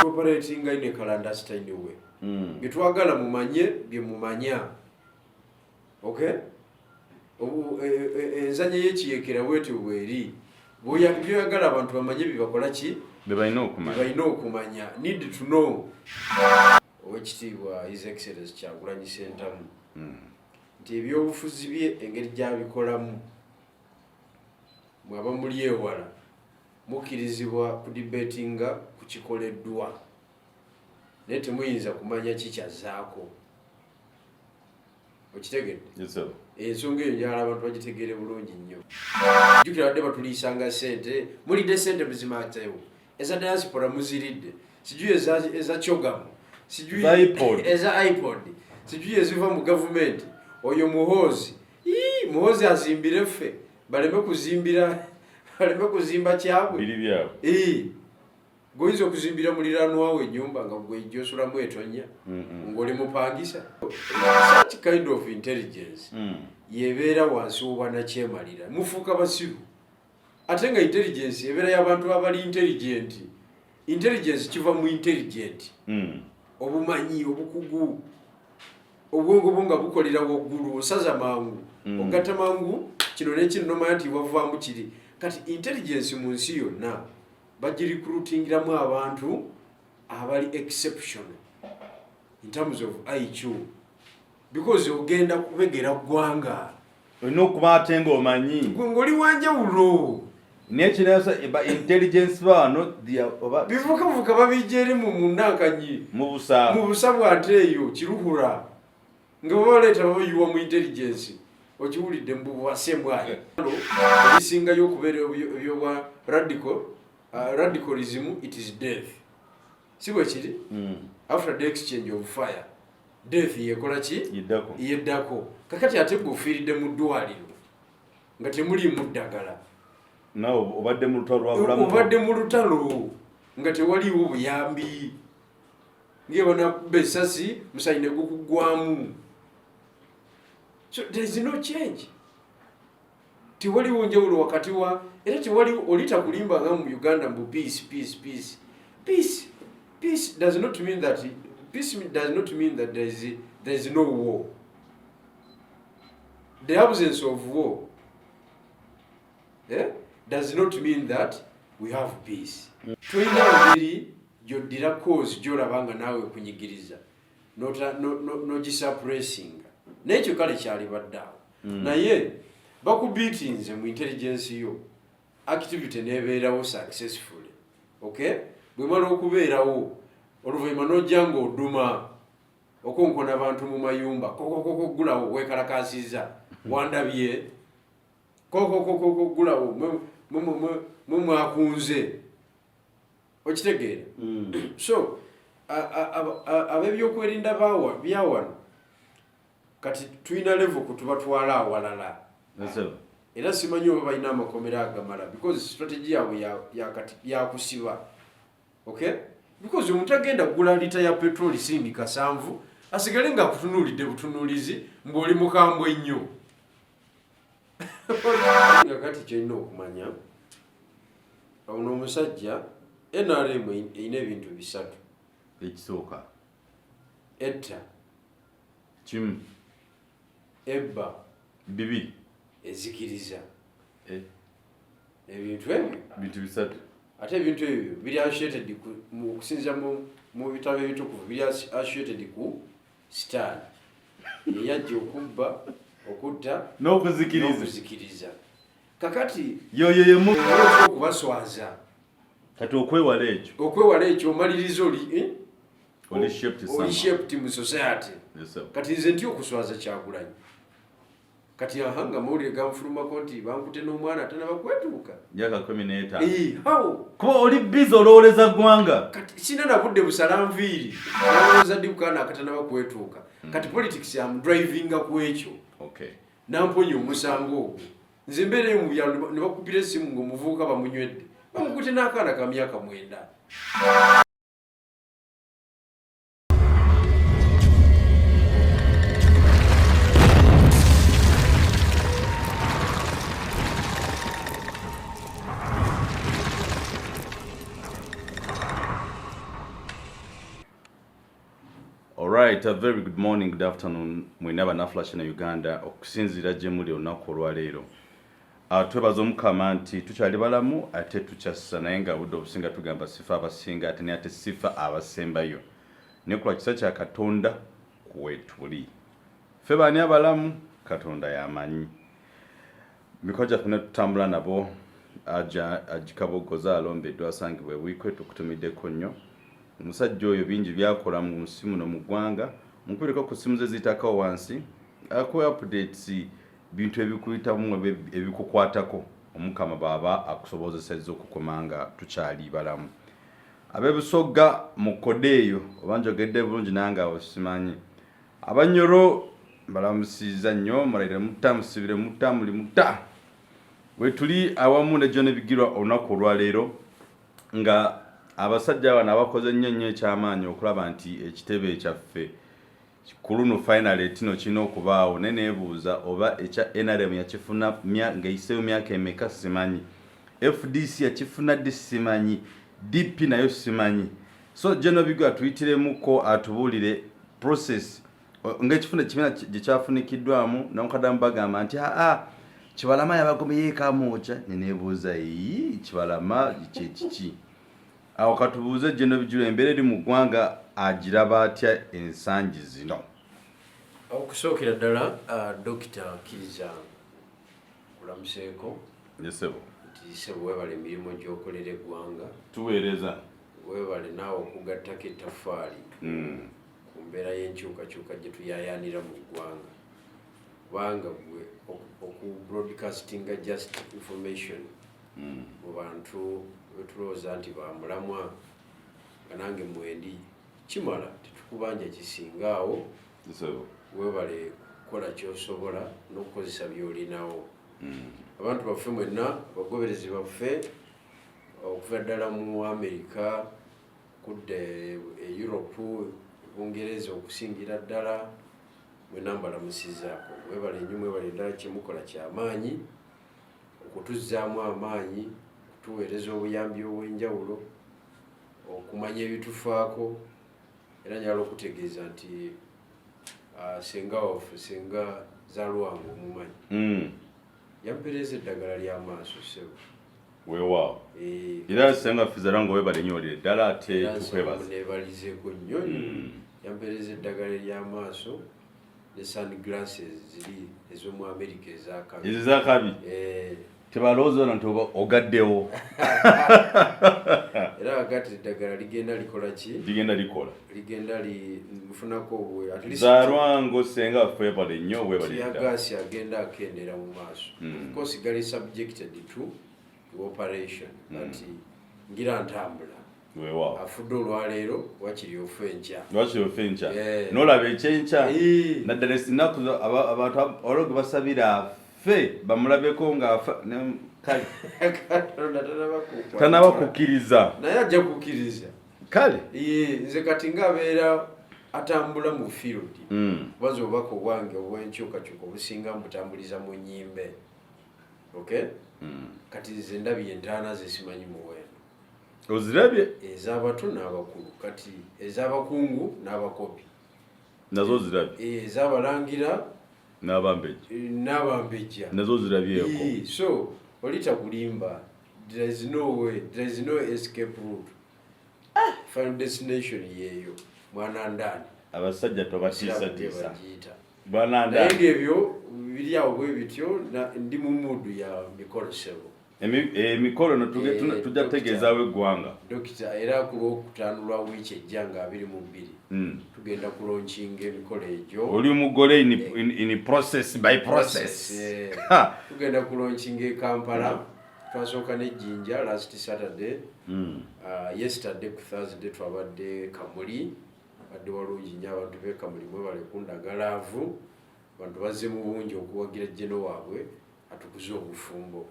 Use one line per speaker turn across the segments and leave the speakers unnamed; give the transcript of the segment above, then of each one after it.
operating in a clandestine way. Bitwagala mumanye bye mumanya. Okay? Enzanye yekiyekera wetu bweri. Boya byagala abantu bamanye bibakola ki?
Bebalina
okumanya. Need to know. Owekitiibwa His Excellency Kyagulanyi Ssentamu. Nti ebyobufuzi bye engeri gyabikolamu mwaba muli ewala mukirizibwa kudibetinga ku kikoleddwa naye temuyinza kumanya kikyazaako. Okitegedde? Ensonga eyo njagala abantu bagitegeere bulungi nnyo. Jjukira badde batuliisanga ssente, mulidde ssente muzimateewo, eza diaspora muziridde, sijui eza chogamu, sijui eza iPod, sijui eziva mu gavumenti. Oyo muhoozi azimbire ffe baleme kuzimba kyabwe
biri byabwe.
Goyinza okuzimbira muliraanwa we ennyumba nga gwe gy'osulamu etonya ng'oli mupangisa. Such kind of intelligence yebeera wansi w'obwanakyemalira, mufuuka basiru. Ate nga intelligence ebeera y'abantu abali intelligent. Intelligence kiva mu intelligent. Obumanyi, obukugu, obwongo bwo nga bukolera waggulu, osaza mangu, ogatta mangu, kino n'ekino n'omanya nti wavaamu kiri. Kati intelligence mu nsi yonna bagirikrutingiramu abantu abali exceptional in terms of IQ, because ogenda kubegera ggwanga
olina okuba ate ng'omanyi
ng'oli wanjawulo.
Nekinasa intelligence bano
bivukavuka babijja eri mu munankanyi mu busabu ate eyo kiruhura nga babaleeta babayiwa mu intelligence. Okiwulidde mbu wasemwayo ebisingayo okubeera ebyobwa radicalism, it is death. Si bwe kiri? After the exchange of fire, death yekola ki? Yeddako. Kakati ate gwe ofiiridde mu ddwaliro nga temuliimu ddagala,
obadde
mu lutalo nga tewaliiwo buyambi, ng'ebanakuba essasi musaayi ne gukuggwamu. So there is no change. Tiwaliwo njawulo wakati wa era tiwaliwo olita kulimba nga mu Uganda mbu peace. Peace does not mean that there is no war. The absence of war does not mean that we have peace. Tulina ngeri gy'oddira cause gy'olabanga naawe kunyigiriza nogisuppressing. N'ekyo kale kyali baddawo. Naye bakubiitinze mu intelligence yo, activity nebeerawo successfully. Okay? Bwemala okubeerawo oluvannyuma n'ojja ng'oduma okonkona abantu mu mayumba, kokokokogulawo weekalakaasiza wandabye, kokokokogulawo mwe mwakunze. Okitegeera? So ab'ebyokwerinda byawano kati tulina level kutubatwala awalala. Era simanyi oba balina amakomera agamala, because strategy yaabwe yakusiba. Okay? Because omuntu agenda kugula lita ya petroli sindi kasanvu asigale nga akutunuulidde butunuulizi ng'oli mukambwe nnyo. Kati kyolina okumanya ono omusajja NRM erina ebintu bisatu.
Ekisooka
etta,
kimu,
ebba,
bibiri,
ezikiriza. Ebintu ebyo
bintu bisatu.
Ate ebintu ebyo biri associated mu kusinza mu bitabo ebitukuvu, biri associated ku sitaani eyajja okubba, okutta n'okuzikiriza. Kakati
yoyo yemu
okubaswaza.
Kati okwewala ekyo omaliriza oli shaped
mu society. Kati nze nti okuswaza Kyagulanyi. Kati ahanga mawulire ganfulumako nti bankute n'omwana atanaba kwetuuka.
Myaka 15. Kuba oli busy olowoleza ggwanga.
Kati sina na budde busala nviiri. Olowoleza ddi bukaana akatanaba kwetuuka. Kati politics am driving ku ekyo.
Okay.
Namponya omusango ogwo. Nze mbeereyo mu byalo ne bakupira essimu ng'omuvubuka bamunywedde. Bamukute n'akaana ka myaka 9.
Alright, a very good morning, good afternoon. Mwinaba na flash na Uganda okusinzira gye muli olunaku olwaleero. Twebaza Omukama nti tukyali balamu ate tukyassa naye nga budde obusinga tugamba sifa abasinga ate ne ate sifa abasembayo. Ne kula kisa kya Katonda kwetuli. Ffe baani abalamu Katonda yamanyi. Mikoja funa tutambula nabo agikabogoza alombeddwa asangibwa bwikwetu okutumiddeko nnyo. Omusajja oyo bingi byakola mu nsimu no mu ggwanga mukuleko ku simu ze zitakawo wansi akuwa updates bintu ebikuyitamu ebikukwatako Omukama baba akusobozesezza okukomanga tukyali balamu abebusogga mu kodeeyo obanjogedde bulungi nange osimanyi abanyoro balamusiza nnyo malaire mutamusibire mutamuli muta wetuli awamu ne Gen.Bigirwa olunaku olwaleero nga abasajja bana abakoze nnyo ekyamaanyi okulaba nti ekitebe kyaffe kuluno final etino kino okubaawo neneebuuza oba ekya NRM yakifuna ng'eyiseeyo myaka emeka simanyi, FDC yakifuna ddi simanyi, DP nayo simanyi. So Gen.Bigirwa tuyitiremuko atubuulire process ng'ekifuna kimena gye kyafunikiddwamu n'omukaddamu bagamba nti Kibalama yabagome yeekamuoca neneebuuza Kibalama kiki awo katubuuze Gen.Bigirwa embeera eri mu ggwanga agiraba atya ensangi zino.
Okusookera ddala Dr. Kyazaako kulamuseeko.
Yesebo.
Nti sebo weebale emirimu gy'okolera eggwanga.
Tuweereza.
Weebale naawe okugattako ettaffaali ku mbeera y'enkyukakyuka gye tuyaayaanira mu ggwanga. Kubanga gwe oku-broadcastinga just information mu bantu tulowooza nti bamulamwa nga nange mwendi kimala tetukubanja kisingaawo weebale kukola ky'osobola n'okukozesa by'olinawo. Abantu baffe mwenna abagoberezi baffe okuva ddala mu Amerika kudda Europe Bungereza okusingira ddala mwenna mbalamusizaako weebale nnyo mwebale ddala kyemukola ky'amaanyi okutuzzaamu amaanyi tuweereza obuyambi obw'enjawulo okumanya ebitufaako era njagala okutegeeza nti senga waffe senga Zalwango omumanyi yampeereza eddagala ly'amaaso sebo
weewaawo era senga waffe Zalwango weebale nnyo olire ddala ate tukwebaza
neebalizeeko nnyo yampeereza eddagala ery'amaaso ne sunglasses ziri ez'omu Amerika ez'akabi
ez'akabi tebalowooza nti ogaddewo
era agati eddagala ligenda likola ki ligenda lifunako
Zalwango senga waffe weebale nnyo
weebaleagaasi agenda akendera mu maaso of course gali subjected to operation but ngira ntambula afudde olwaleero wakiri ofu enkya
n'olaba ekyenkya naddala ennaku abantu olwo basabira ffe bamulabeko ng'afa kale tanaba kukkiriza
naye ajja kukkiriza
kale
nze kati ng'abeera atambula mu field kubaza obubaka obwange obw'enkyukakyuka obusinga mbutambuliza mu nnyimbe okay kati nze ndabye entaana zesimanyi muwendo
ozirabye
ez'abato n'abakulu kati ez'abakungu n'abakopi
nazo ozirabye
ez'abalangira
n'abambejja nazo ozirabyeko
so olita kulimba there is no escape route final destination yeeyo mwana ndani
abasajja tobatiisa
bwana ndani naye ebyo biri awo bwe bityo ndi mu mudu ya mikolo sebo
emikolo no tujja tegeezaawo eggwanga
dokita era ku lwokutaano lwa wiiki ejja nga 22 tugenda kulonkinga emikolo egyo
oli mugole in process by process
tugenda kulonkinga e Kampala twasooka n'ejjinja last Saturday yesterday ku Thursday twabadde Kamuli badde walungi nnyo abantu b'e Kamuli mwebale kundagalaavu abantu bazze mu bungi okuwagira jjeno waabwe atukuze obufumbo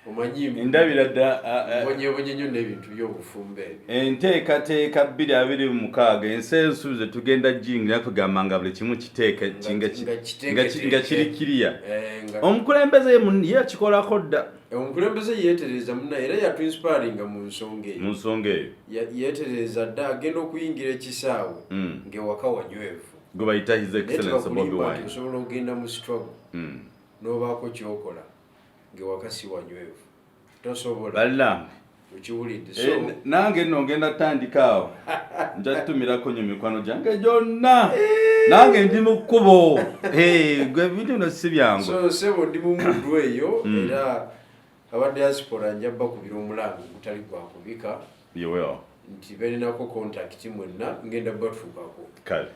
omanyi
ndabira dda
bonye nnyo n'ebintu by'obufumbo ebyo
enteekateeka 2026 ensi ensuubize tugenda jingira kugamba nga buli kimu kiteeke nga kiri kiriya omukulembeze ye akikolako dda
omukulembeze yeetereza munna era yatwinspiringa mu nsonga eyo yeetereza dda agenda okuyingira ekisaawe ng'ewaka wanywevu
gwe bayita his excellence BobiWine
osobola okugenda mu struggle n'obaako kyokola ng'ewaka si wanywevu tosobola
ballambe
okiwulidde so
nange nno ngenda tandika awo njatumirako nyo mikwano gyange gyonna nange ndi mu kkubo gwe bintu bino si byangu
so sebo ndi mu mundu eyo era aba diaspora njabba kubira omulango gutali gwakubika nti balinako contact mwenna ngenda batuukako
kale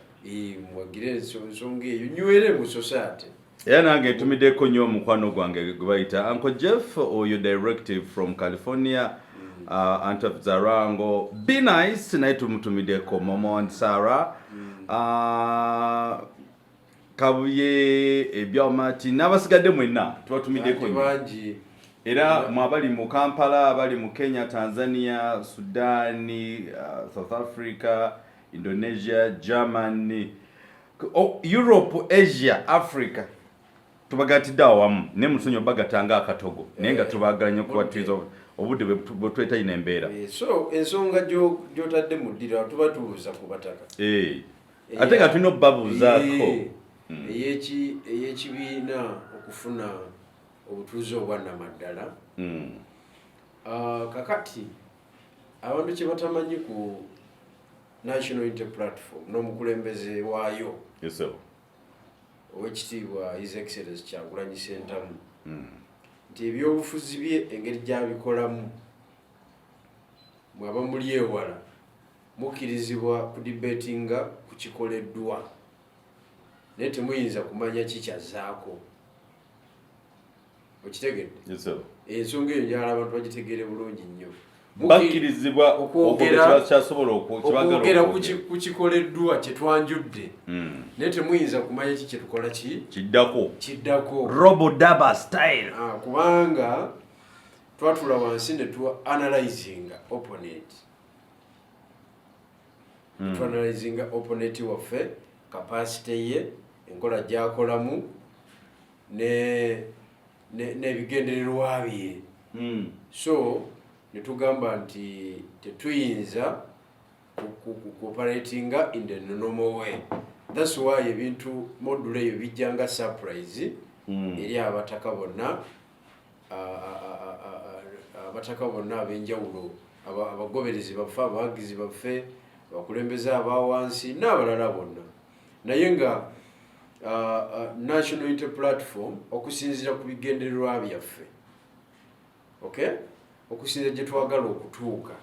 mwagire ensonga eyo nywere mu society
era nange ntumiddeko nnyo omukwano gwange gwe bayita Uncle Jeff oyo directive from California Aunt Zarango be nice naye tumutumiddeko Momo and Sarah Kabuye Ebyomati n'abasigadde mwenna tubatumiddeko bangi era mwabali mu Kampala abali mu Kenya Tanzania Sudani South Africa Indonesia Germany Europe Asia Africa tubagatidde awamu ne musonyo bagatanga akatogo naye nga tubagalanye kubatwiza obudde bwe twetayina embeera
so ensonga gy'otadde mu ddira tuba tubuuza ku bataka
ate nga tulina obbabuuzaako
ey'ekibiina okufuna obutuuze obwannamaddala kakati abantu kye batamanyi ku National Unity Platform n'omukulembeze waayo owekitiibwa His Excellence Kyagulanyi Ssentamu nti ebyobufuzi bye engeri gy'abikolamu mwaba muli ewala mukkirizibwa kudibetinga ku kikoleddwa naye temuyinza kumanya kikyazaako okitegedde ensonga eyo njagala abantu bagitegeere bulungi nnyo
bakkirizibwa
okwogera ku kikoleddwa kye twanjudde naye temuyinza kumanya ki kyetukola kiddako
robo daba style
kubanga twatula wansi ne tu analyzinga opponent waffe capacity ye enkola gy'akolamu n'ebigendererwa bye so netugamba nti tetuyinza cooperatinga in the normal way. That's why ebintu module eyo bijjanga surprise eri abataka bonna ab'enjawulo abagoberezi baffe abawagizi baffe abakulembeze abawansi n'abalala bonna naye nga National Unity Platform okusinziira ku bigendererwa byaffe okusinziira gye twagala okutuuka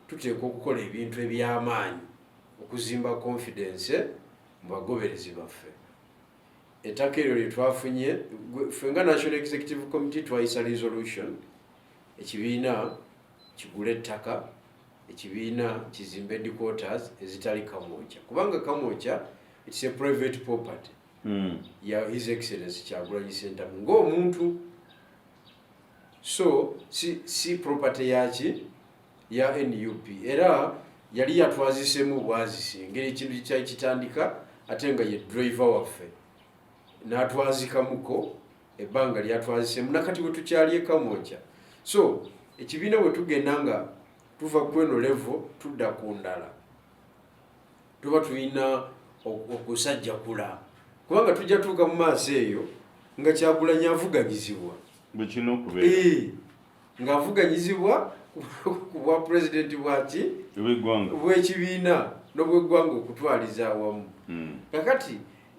tuteeka okukola ebintu eby'amaanyi okuzimba confidence mu bagoberezi baffe. Ettaka eryo lye twafunye ffe nga National Executive Committee twayisa resolution ekibiina kigula ettaka, ekibiina kizimbe headquarters ezitali Kamwokya kubanga Kamwokya it's a private property ya His Excellency Kyagulanyi Ssentamu ng'omuntu, so si property yaki ya NUP era yali yatwazisemu bwazisi engeri ekintu kyali kitandika ate nga ye driver waffe n'atwazikamuko ebbanga lyatwazisemu nakati bwe tukyali e Kamwokya. So ekibiina bwe tugenda nga tuva ku eno level tudda ku ndala tuba tulina okusajjakula kubanga tujja tuuka mu maaso eyo nga Kyagulanyi avuganyizibwa ng'avuganyizibwa ku bwa pulezidenti bwaki bw'ekibiina n'obweggwanga okutwaliza awamu. Kakati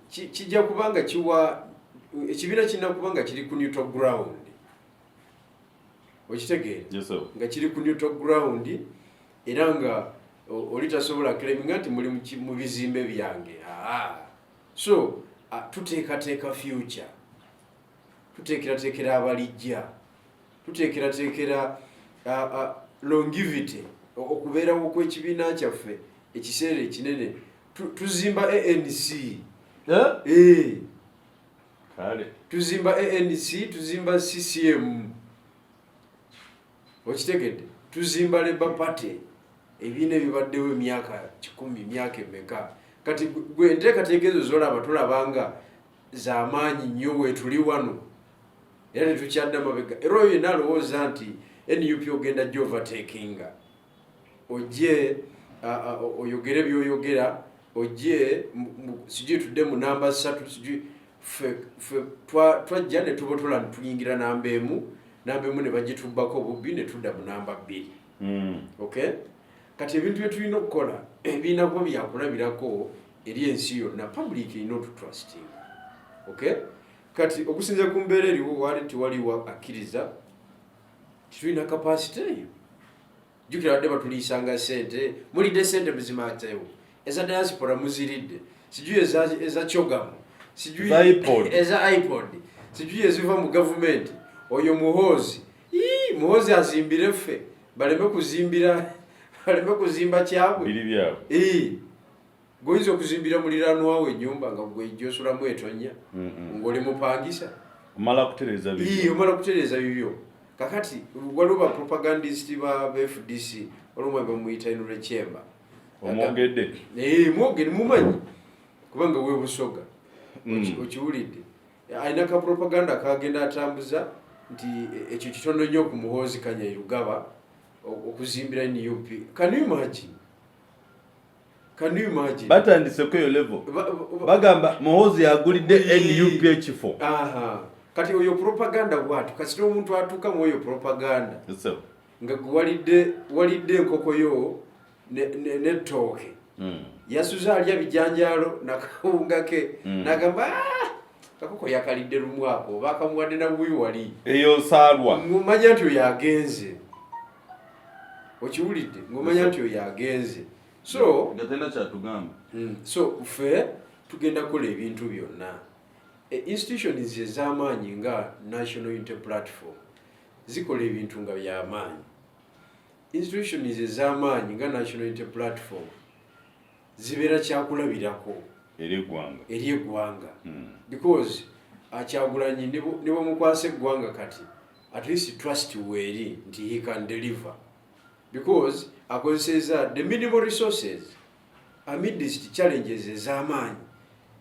kijja kubanga kiwa ekibiina kirina kubanga kiri ku neutral ground, okitegeera nga kiri ku neutral ground era nga oli tasobola claiminga nti muli mu bizimbe byange. So tuteekateeka future, tuteekerateekera abalijja, tuteekerateekera longevity okubeerawo kw'ekibiina kyaffe ekiseera ekinene. Tuzimba ANC, tuzimba ANC, tuzimba CCM, okitegedde, tuzimba Labour Party, ebiina ebibaddewo emyaka 10 myaka emeka. Kati gwe enteekateeka ezo z'olaba tulabanga z'amaanyi nnyo weetuli wano era netukyadda mabega era oyo yenna alowooza nti NUP ogenda gye overtakinga ojje oyogere byoyogera ojje sijui tudde mu namba 3 sijui twajja ne tubotola tuyingira namba emu ne bagitubbako obubbi ne tudda mu namba 2 okay kati ebintu byetulina okukola ebiina kuba byakulabirako eri ensi yonna public ino tutrusting okay kati okusinza ku mbeera eriwo wali tiwaliwo akkiriza tulina capacity eyo jukira wadde batuliisanga sente mulidde sente muzimatewo eza diaspora muziridde sijui eza chogamu sijui eza iPod sijui eziva mu government oyo muhozi azimbire ffe baleme kuzimba kyabwe goyinza okuzimbira muliraanwa wawe ennyumba nga gwe gyosulamu etonya ng'oli mupangisa
omala kutereeza bibyo kakati waliwo ba propagandist ba FDC olumwe bamuyita Inure Chemba omwogedde
mwogedde mumanyi kubanga we busoga okiwulidde alina ka propaganda kagenda atambuza nti ekyo kitono nnyo ku muhoozi Kanyayirugaba okuzimbira NUP. Can you imagine
batandiseko eyo level bagamba muhoozi yagulidde NUP ekifo
kati oyo propaganda bwatu kasita omuntu atuuka mu oyo propaganda nga walidde enkoko yo n'ettooke yasuza alya bijanjaalo nakawunga ke nagamba kakoko yakalidde lumu ako bakamuwadde nabubi wali
eyo saalwa
ng'omanya nti oyo yagenze okiwulidde ng'omanya nti oyo yagenze so
gatenda kyatugamba
ffe tugenda kukola ebintu byonna institutions ez'amaanyi nga National Unity Platform zikola ebintu nga by'amaanyi institutions ez'amaanyi nga National Unity Platform zibeera kyakulabirako eri eggwanga because Kyagulanyi ne bamukwasa eggwanga kati at least trust weeri nti he can deliver because akozeseza the minimal resources amidst challenges ez'amaanyi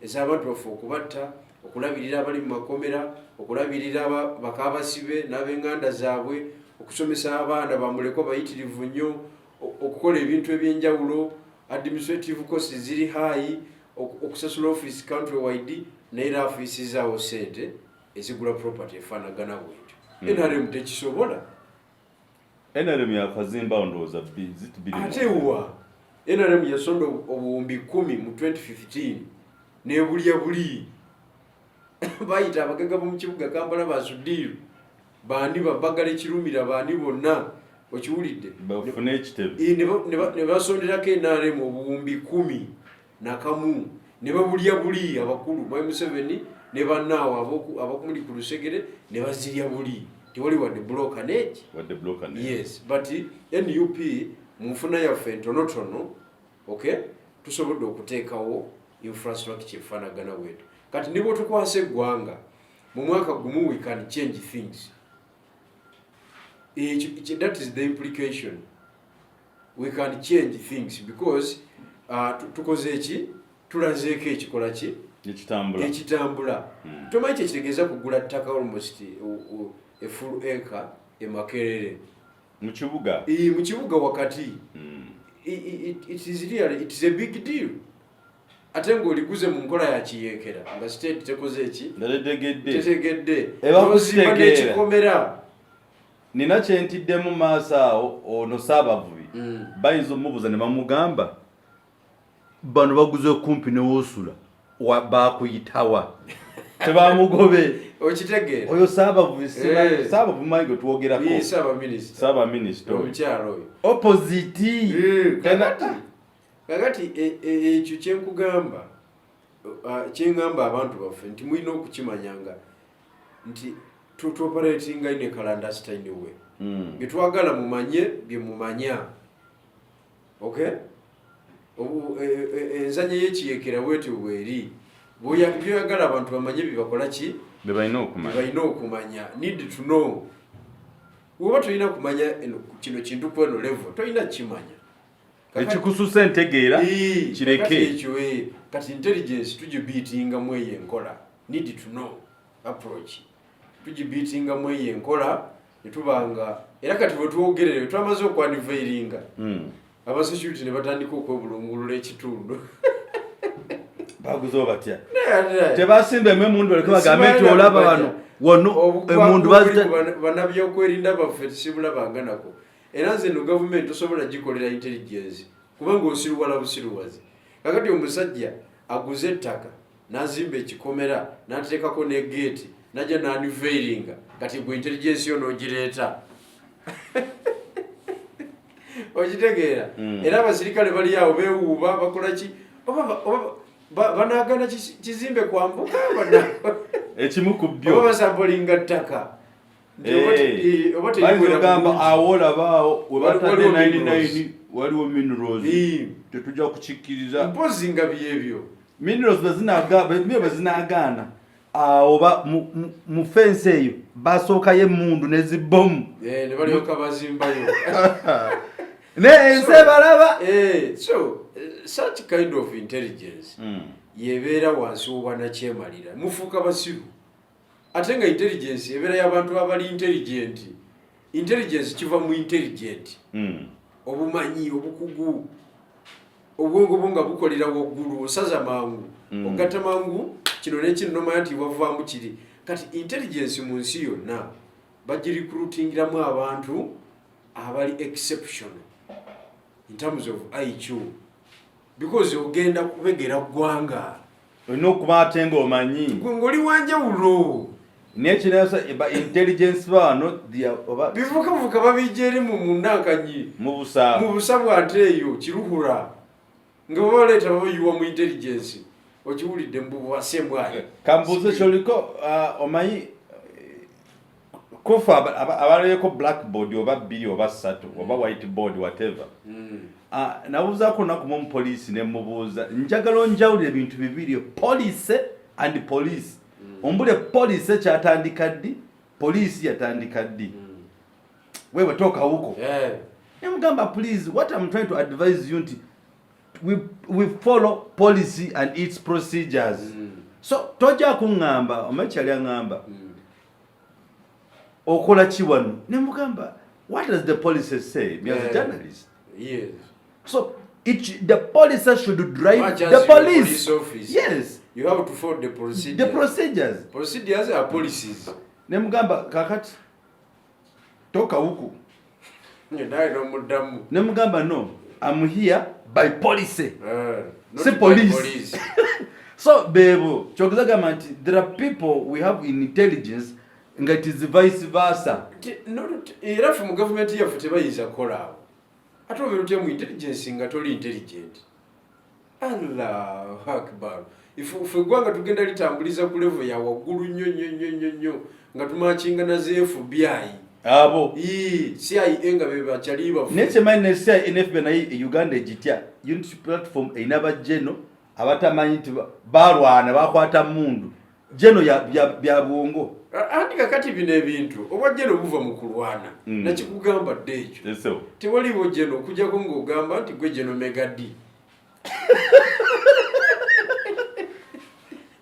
ez'abantu baffe okubatta okulabirira abali mu makomera okulabirira bakabasibe n'ab'enganda zaabwe okusomesa abaana bamuleko bayitirivu nnyo okukola ebintu ebyenjawulo administrative costs ziri high okusasula office country wide n'era office zaawo sente ezigula property efaanagana bwetyo NRM tekisobola
NRM yakazimba ndowooza
ate wa NRM yasonda obuwumbi 10 mu 2015 nebulya buli bayita abagagga mu kibuga Kampala basudiru bandi babagala ekirumira bandi bonna okiwulidde
bafune ekitebe
ne basonderako NRM obuwumbi 10 nakamu ne babulya buli abakulu Museveni ne bannaawo abakumuli ku lusegere ne bazirya buli tiwali wadde blokanage yes but NUP mu nfuna yaffe entonotono okay tusobodde okuteekawo infrastructure efaanagana bwetu kati nibo tukwasa eggwanga mu mwaka gumu we can change things. That is the implication. We can change things because tukoze eki tulazeeko ekikola ki ekitambula tomanyi kyekitegeeza kugula ttaka almost a full acre e Makerere
mu kibuga
wakati it is a big deal ate ng'oliguze mu nkola ya kiyeekera nga state tekoze eki tetegedde ozimba n'ekikomera
nina kyentiddemu maaso awo ono Saabavubi bayinza omubuuza ne bamugamba bano baguze kumpi ne woosula bakuyitawa tebamugobe
okitegeera
oyo Saabavubi Saabavubi manyi twogerako
Saaba
minisita
omukyalo oyo
opposite
kakati ekyo kyenkugamba kyengamba abantu baffe nti mulina okukimanyanga nti tuoperatinga in a clandestine way byetwagala mumanye bye mumanya okay enzanya y'ekiyekera bwetyo bweri byoyagala abantu bamanye bibakola ki
bebalina
okumanya need to know woba tolina kumanya kino kintu kweno level tolina kimanya
ekikususa entegeera kireke
ekyo kati intelligence tugibiitinga mu eyo enkola need to know approach tugibitinga mu enkola netubanga era kati bwe tuwogerere twamaze okwanivairinga abasecurity ne batandika okwebulungulula ekitundu
baguzo batya tebasimba emundu baleke bagambe nti olaba wano wano emundu
bannabyokwerinda baffe tisibulabanga nako era nze no gavumenti osobola gikolera intelligence kubanga osiruwala busiruwazi kakati omusajja aguze ettaka n'azimba ekikomera n'ateekako ne geeti najja n'anivairinga kati gwe intelligence yo n'ogireeta okitegeera era abasirikale bali awo beewuuba bakola ki banagana kizimbe kwambuka
ekimu ku byo
oba basampolinga ttaka
gamba awolabaawo webatadde 99 waliwo minerals tetujja kukikkiriza
mpozi nga byebyo
minerals bezinagaana awo mu fensi eyo basookayo emundu nezibomu
ne balyoka bazimbayo
nense balaba
so such kind of intelligence yebeera wansi wobwanakyemalira mufuuka basiru ate nga intelligence ebeera y'abantu abali intelligence kiva mu intelligent obumanyi obukugu obwongo bwo nga bukolera waggulu osaza mangu ogatta mangu kino nekino nomanya nti wavaamu kiri kati intelligence mu nsi yonna bagirikrutingiramu abantu abali exceptional in terms of IQ because ogenda kubegera ggwanga
olina okuba ate ng'omanyi
ng'oli wanjawulo
nekinasa intelligence bano
bivukavuka babijja eri mu munankanyi mu busa bwate eyo kiruhura nga babaleeta babayiwa mu intelligence okiwulidde mbubuwasembwayo
kambuuze kyoliko omanyi kofa abaleko blackboard oba 2 oba 3 oba whiteboard whatever nabuuzaako naku mu poliisi ne mubuuza njagala onjawulira ebintu bibiri police and police ombule police kyatandika ddi poliisi yatandika ddi wewe toka huko nemugamba please what I'm trying to advise you nti we follow policy and its procedures so tojja kuŋŋamba omakyali aŋŋamba okola ki wano nemugamba what does the policy say me as a journalist so the police should drive the police
office.
Yes,
you have to follow the procedures.
The procedures
are policies.
Nemugamba kakati toka huku nemugamba no I'm here by policy
not
police. So bebo chokuzagamba nti there are people we have in intelligence nga it is vice versa
era from government yaffe tebayinza kukolaawo ate obeera otya mu intelligence nga toli intelligent. Allahu akbar. Ife eggwanga tugenda litambuliza ku level ya waggulu nnyo nga tumakinga na FBI
abo
CIA nga bebakyali bafu
nekyemanyi ne CIA NFB naye Uganda egitya unity platform einaba jeno abatamanyi nti balwana bakwata mundu jeno bya bwongo
andi kakati bino ebintu obwa jeno buva mu kulwana nakikugamba dde ekyo tewaliwo jeno okujjako ng'ogamba nti gwe jeno megadi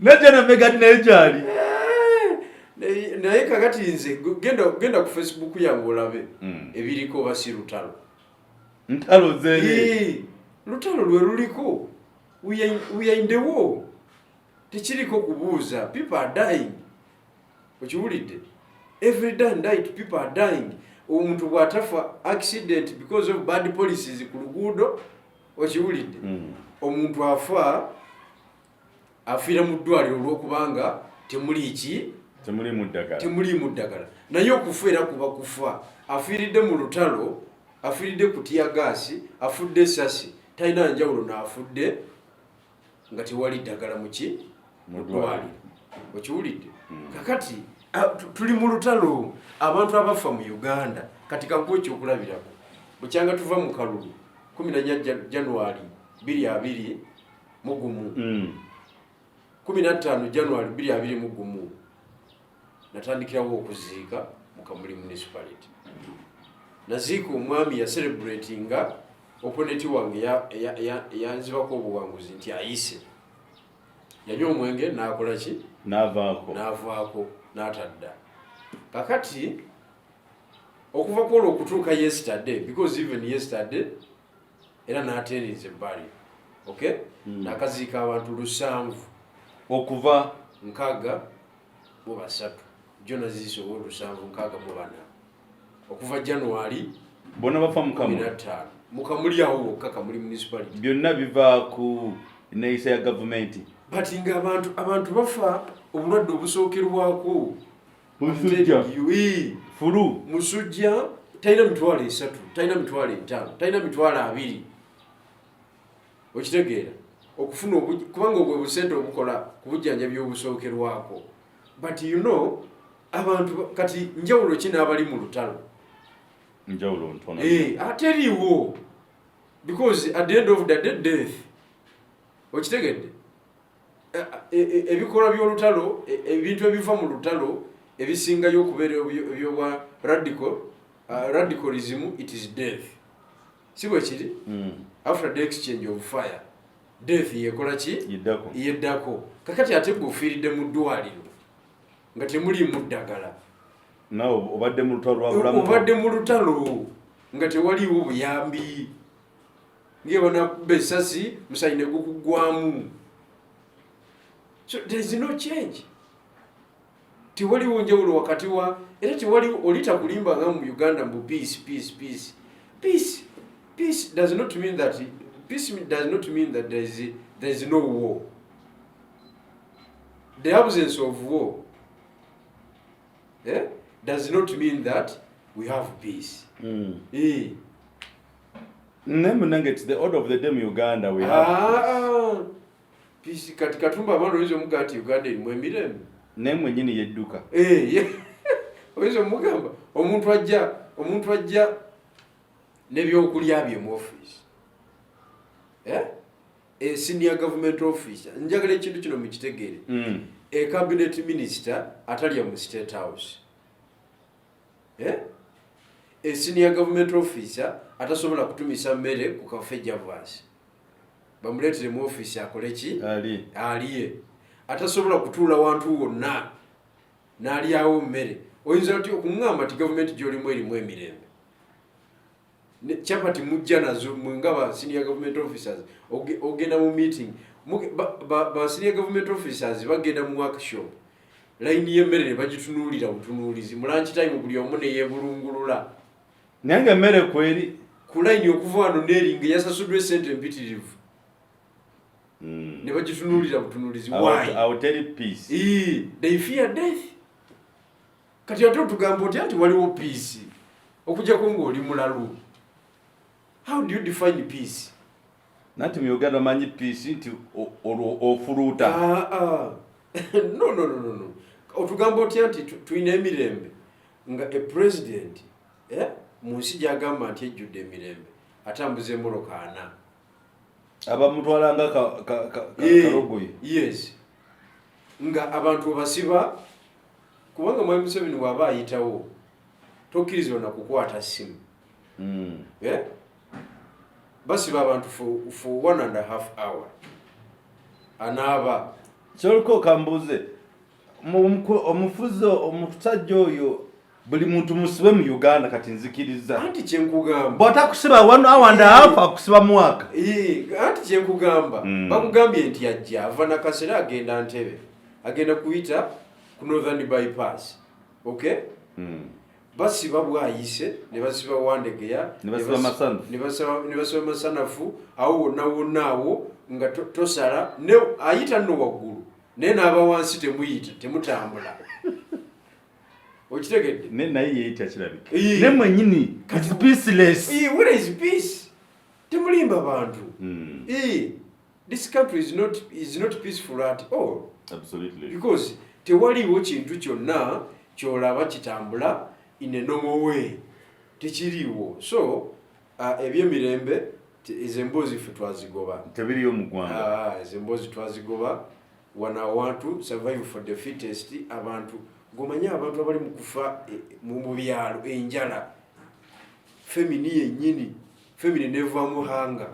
nejeno megadi naye kyali
naye kakati nze genda ku Facebook yange olabe ebiriko basi lutalo
ntalo zeri
lutalo lwe luliko we are in the war tekiriko kubuuza people are dying okiwulidde every day and night people are dying omuntu bw'atafa accident because of bad policies ku luguudo okiwulidde omuntu afiira mu ddwaliro olw'okubanga temuli mu ddagala naye okufa kuba kufa afiiridde mu lutalo afiiridde ku tiyagaasi afudde essasi talina njawulo n'afudde nga tewali ddagala mu ddwaliro okiwulidde kakati tuli mu lutalo abantu abafa mu Uganda kati kankuwa ekyokulabirako bukyanga tuva mu kalulu 14 January 2021 15 January 2021 natandikirawo okuziika mu Kamuli municipality naziika omwami ya celebratinga opponent wange yanzibako obuwanguzi nti ayise yanywa omwenge nakola ki
navaako
n'atadda kakati okuva kwolwo okutuuka yesterday, because even yesterday era n'atereeza ebbali, okay, n'akaziika abantu 7
okuva
63 jona ziisobola 764 okuva January
bonna bafa mukamuli
mukamulyawo wokka Kamuli municipality,
byonna biva ku neeyisa ya gavumenti,
but nga abantu bafa obulwadde obusookerwako
fulu
musujja talina 3 talina 5 talina 2 okitegeera okufuna kubanga obwe busente obukola ku bujjanjabi obusookerwako, but you know abantu kati njawulo ki n'abali mu lutalo,
njawulo ntono
ateriiwo, because at the end of the day death, okitegedde ebikola by'olutalo, ebintu ebiva mu lutalo ebisingayo okubeera ebyobwa radicalism, it is death, si bwe kiri. After the exchange of fire, death yekola ki yeddako. Kakati ate gwe ofiiridde mu ddwaliro nga temuliimu ddagala,
nawe obadde mu
lutalo nga tewaliiwo buyambi, ng'ebanakuba essasi musayi ne gukugwamu. So there is no change. Tewaliwo njawulo wakati wa era tewaliwo olita kulimba nga mu Uganda mbu peace does not mean that there is no war. The absence of war does not mean that we have peace.
It's the order of the day in Uganda we have
peace. Kati katumba abantu oyinza omugati Uganda erimu emirembe
nemwe nyini yedduka.
Oyinza omugamba omuntu ajja n'ebyokulya bye mu office, senior government officer, njagala ekintu kino mukitegeere, cabinet minister atalya mu State House, senior government officer atasobola kutumisa mmere ku kafe Javas bamuleetere mu office akole ki aliye, atasobola kutuula wantu wonna n'alyawo mmere. Oyinza otya okungamba nti gavumenti gy'olimu erimu emirembe? Chapati mujja nazo mwengaba senior government officers ogenda mu meeting ba senior government officers bagenda mu workshop, line y'emmere ne bagitunuulira butunuulizi mu lunch time, buli omu ne yeebulungulula
nange emmere kweri
ku line okuva wano n'eringa yasasuddwa esente empitirivu ne bagitunuulira butunuulizi. Why?
I will tell you peace.
They fear death. Kati ate otugamba otya nti waliwo peace okujjako ng'oli mulalu? How do you define peace?
Nati mu Uganda manyi peace nti ofuluuta.
No. Otugamba otya nti tulina emirembe nga president mu nsi gy'agamba nti ejjudde emirembe atambuza emmoloka 4
abamutwala nga karogoye.
Yes, nga abantu basiba kubanga Mwami Museveni waba ayitawo tokkirizibwa na kukwata ssimu. Basiba abantu for 1.5 hour anaaba
kyolko kambuze omufuzi omusajja oyo buli muntu musibe mu Uganda kati nzikiriza
anti kyenkugamba
bw'atakusiba 1 hour and a half akusiba mwaka.
Anti kyenkugamba bakugambye nti ajja ava nakasera agenda Ntebe agenda kuyita ku Northern bypass, okay? Basiba bwayise ne basiba Wandegeya
ne basiba Masanafu awo wonna awo nga tosala ne ayita nno waggulu naye n'aba wansi temutambula. Okitegedde? Naye yeeyita kirabika ne mwennyini it's peaceless.
Where is peace? Temulimba bantu. This country is not peaceful at all.
Absolutely.
Because tewaliwo kintu kyonna kyolaba kitambula in a normal way. Tekiriwo. So ebyemirembe ezemboozi ffe twazigoba
tebiriyo mu ggwanga.
Ezemboozi twazigoba wana want survive for the fittest. Abantu gomanya abantu abali mu kufa mu byalo enjala femini yennyini femini neva muhanga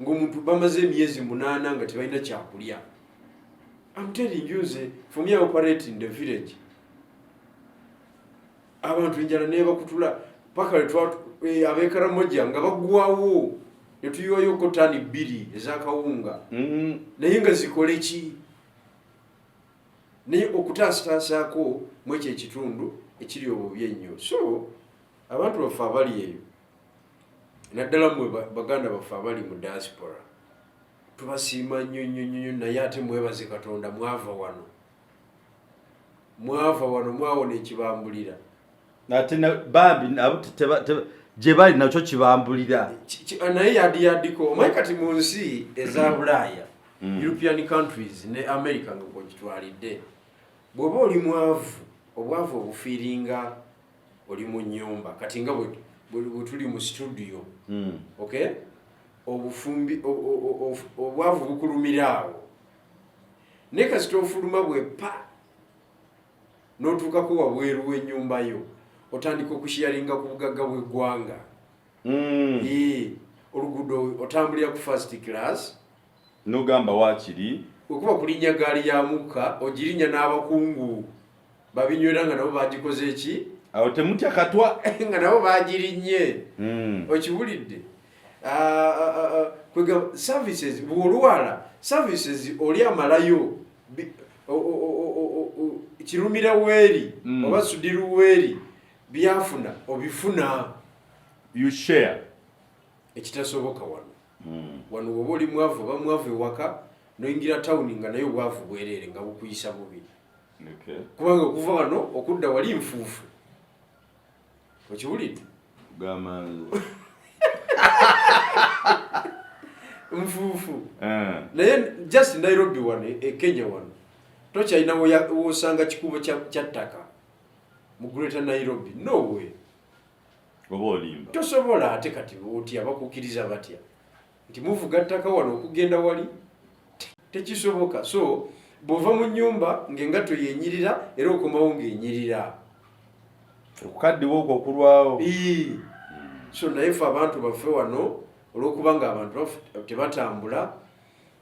ng'omuntu bamaze emyezi 8 nga tebalina kyakulya. I'm telling you, for me, I operate in the village. abantu enjala nebakutula paka abekaramoja nga baggwawo ne tuyoyoko ttani 2 ez'akawunga naye nga zikole ki naye okutaasitaasaako mu ekyo ekitundu ekiri obubi ennyo. So abantu baffe abali eyo naddala mmwe baganda baffe abali mu diaspora tubasiima nnyo naye ate mwebaze Katonda mwava wano mwawona ekibambulira
ate bambi gye bali nakyo kibambulira
naye yadiyadiko omanyi kati mu nsi eza Bulaaya European countries ne America nga kwekitwalidde bw'oba oli mwavu obwavu obufiiringa oli mu nnyumba kati nga bwe tuli mu studio okay obufumbi obwavu bukulumira awo ne kasita ofuluma bwe pa n'otuukako wabweru w'ennyumba yo otandika okushiyaringa ku bugagga bw'eggwanga oluguudo otambulira ku first class
n'ogamba waakiri
okuba kulinnya gaali ya mukka ogirinya n'abakungu babinywera nga nabo bagikoze eki
awo temutya katwa
nga nabo bagirinnye okibulidde kwega services bw'olwala services oli amalayo kirumira weeri oba sudiru weeri byafuna obifuna
you share
ekitasoboka wano woba oli mwavu oba mwavu ewaka noyingira tawuni nga naye obwavu bwereere nga bukuyisa bubi kubanga okuva wano okudda wali nfuufu okiwulidde nfuufu naye just Nairobi wano Kenya wano tokyalina wosanga kikubo kya ttaka mu Greater Nairobi no way
oba olimba
tosobola ate kati otya bakukkiriza batya nti muvuga ttaka wano okugenda wali tekisoboka. So bw'ova mu nnyumba ng'engatto yenyirira era okomawo ng'enyirira
okukaddiwa okwo okulwawo
so naye fe abantu baffe wano olw'okubanga abantu tebatambula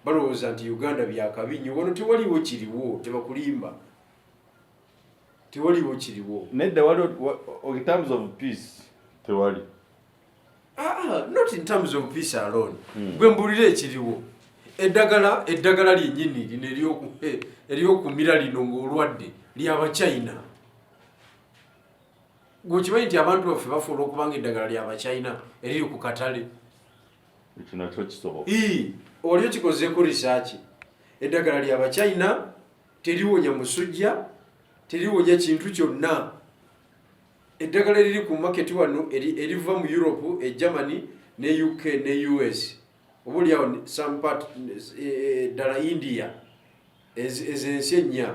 balowooza nti Uganda byakabinyo wano tewaliwo kiriwo tebakulimba tewaliwo kiriwo
nedda wali in terms of peace tewali
not in terms of peace alone gwe mbulira ekiriwo eddagala lyennyini lino eryokumira lino ng'olwadde ly'Abachina gwekimanyi nti abantu baffe bafuula okubanga eddagala ly'Abachina eriri ku katale
ekyo nakyo kisoboka
oli okikozeeko risaaki eddagala ly'Abachina teriwonya musujja teriwonya kintu kyonna eddagala eriri ku maketi wano eriva mu Europe Germany ne UK ne US oba oliawo some part ddala India ezensi ennya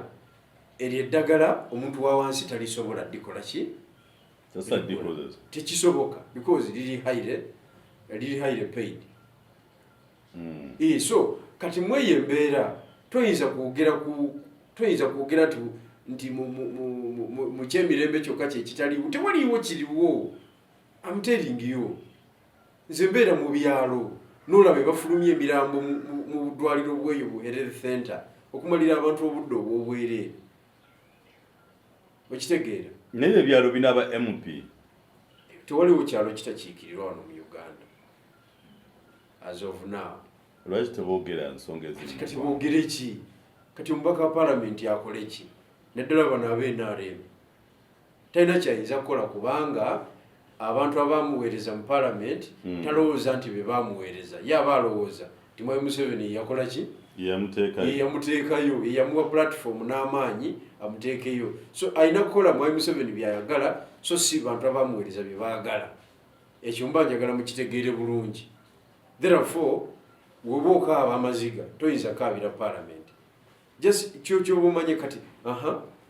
eri eddagala omuntu wa wansi talisobola ddikola ki tekisoboka because liri highly paid so kati mweyo embeera toyinza kwogera nti mu kyemirembe kyokka kyekitaliwo tewaliwo kiriwo. I'm telling you nze mbeera mu byalo n'olaba bafulumya emirambo mu ddwaliro bweyo bu health center okumalira abantu obudde obwobwereere okitegeera
naye ebyalo binaba MP
tewaliwo kyalo kitakiikirirwa wano mu Uganda as of now.
Lwaki teboogera nsonga ezimu
kati boogere ki kati omubaka wa palamenti akole ki naddala bano ab'NRM talina kyayinza kukola kubanga abantu abamuweereza mu palamenti talowooza nti be bamuweereza ye aba alowooza nti Mwai Museveni yakola ki yamuteekayo yamuwa platform n'amaanyi amuteekeyo so alina kukola Mwai Museveni byayagala so si bantu abamuweereza bye baagala ekyo mba njagala mukitegeere bulungi. Therefore woba okaaba amaziga toyinza kaabira palamenti just kyoba omanye kati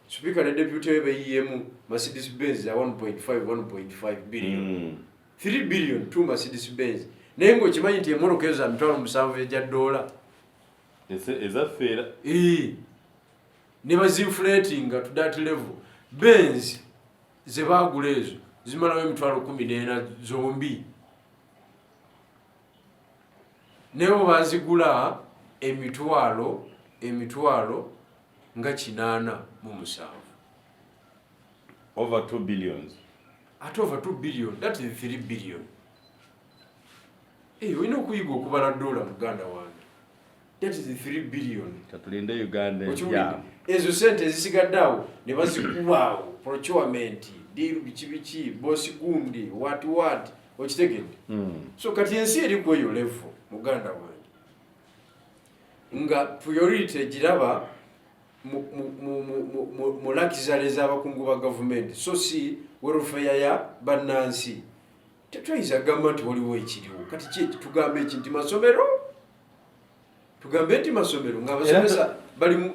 Speaker ne deputy we beyiyeemu Mercedes Benz ya 1.5 billion 3 billion 2 Mercedes Benz naye ng'okimanyi nti emmotoka ezo za $7,000 ejja dola
ezafeera
ne bazinflatinga to that level. Benz ze baagula ezo zimalawo $14,000 zombi naye bazigula emitwalo nga 87.
over 2 billions.
At over 2 billion, that is 3 billion. Hey, we know kuyiga okubala dola muganda wange. That is 3 billion.
Katulinde Uganda.
Yeah. Ezo sente zisigadde awo ne bazikuwaawo procurement, deal bichi, boss gundi, what. Okitegedde. So kati ensi eri kweyo level muganda wange. Nga priority giraba mu luxury z'abakungu ba government. So si welfare ya bannansi. Tetwayinza gamba nti waliwo ekiriwo. Kati ki tugambe eki nti masomero? Tugambe nti masomero ng'abasomesa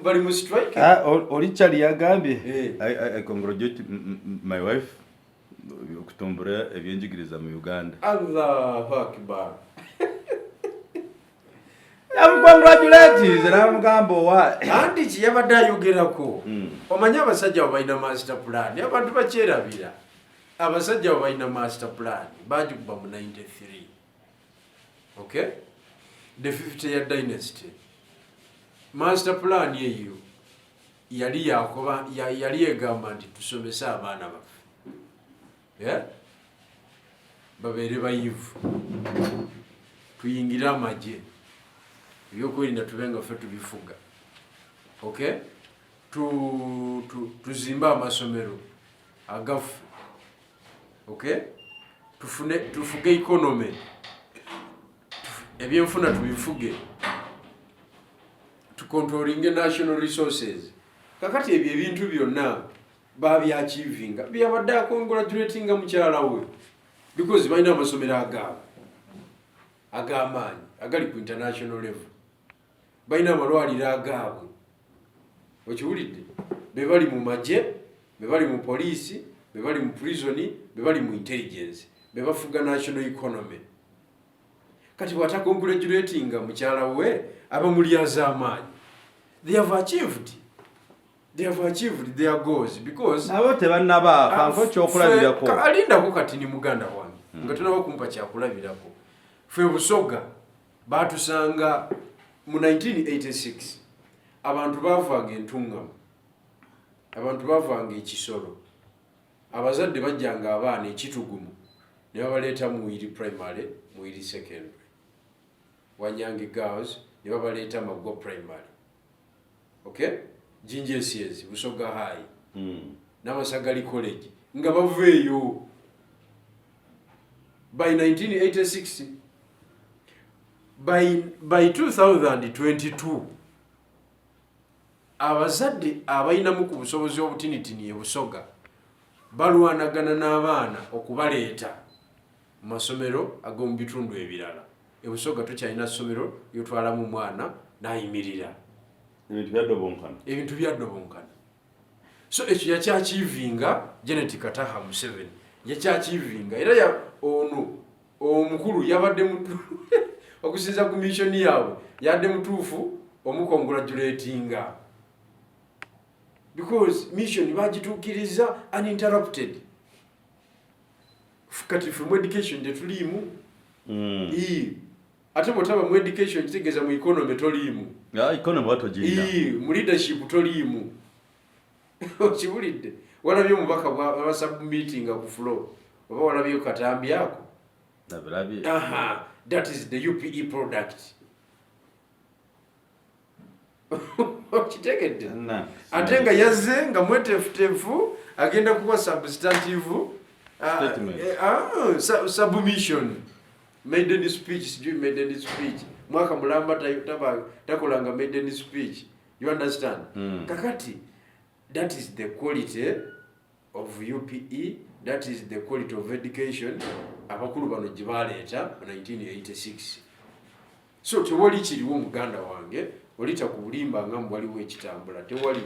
bali mu strike.
Olichali yagambye. I congratulate my wife okutumbura ebyenjigiriza mu Uganda.
Allahu Akbar.
Congratulations namugambo wa.
Andi ki yabadde ayogerako. Omanya abasajja balina master plan. Abantu bakyerabira. Abasajja balina master plan. Bajuba mu 93. Okay? The 50th dynasty. Master plan yeyo yali yakoba yali egamba nti tusomese abaana baffe. Yeah? Babere bayivu. Tuyingira amaje. Ebyokwerinda tubenga ffe tubifuga. Okay? Tuzimba amasomero agafu. Okay? Tufuge economy. Ebyenfuna tubifuge. Controlling national resources. Kakati ebyo ebintu byonna babyachivinga. Byabadde congratulating mukyala we. Because balina amasomero ag'amaanyi agali ku international level. Balina amalwaliro agaabwe. Okiwulidde? Be bali mu maje, be bali mu police, be bali mu prison, be bali mu intelligence, be bafuga national economy. Kati bwata congratulating mukyala we abamulyaza amaanyi. They have achieved their goals because
nabo tebannaba kanko kyokulabirako.
Alindako kati ni muganda wange. Nga tunaba kumpa kyakulabirako. Ffe Busoga batusanga mu 1986 abantu bavanga entungamo. Abantu bavanga ekisolo. Abazadde bajjanga abaana ekitugumu. Ne babaleeta mu iri primary, mu iri secondary. Wanyange girls ne babaleeta Magwa primary. Okay? GNCS Busoga high. Namasagali college. Nga baveeyo. By 1986, by 2022, abazadde abayinamu ku busobozi obutinitini e Busoga balwanagana n'abaana okubaleeta mu masomero ag'omu bitundu ebirala. E Busoga tukyalina ssomero lyotwalamu mwana n'ayimirira. Ebintu byadobonkana. So ekyo yakyachivinga Janet Kataha Museveni. Yakyachivinga era ya ono omukulu yabadde mutu okusinza ku mission yawe yadde mutuufu omukongratulatinga. Because mission bagitukiriza uninterrupted. Kati from education tetulimu. Ate mutaba mu education kitegeza mu economy tolimu.
Economy wato jinda.
Mu leadership tolimu. Kibulidde. Walabye omubaka bwa submitting ku floor. Oba walabye katambi yako.
Nabirabi.
Aha, that is the UPE product. Kitegedde. Atenga yazze nga mwetefutefu agenda kuba substantive submission. Maiden speech, maiden speech. Mwaka mulamba takolanga maiden speech. You understand? Kakati, that is the quality of UPE, that is the quality of education. Abakulu bano gibaleeta mu 1986. So tewali kiriwo muganda wange, olita ku bulimba nga waliwo ekitambula, tewali.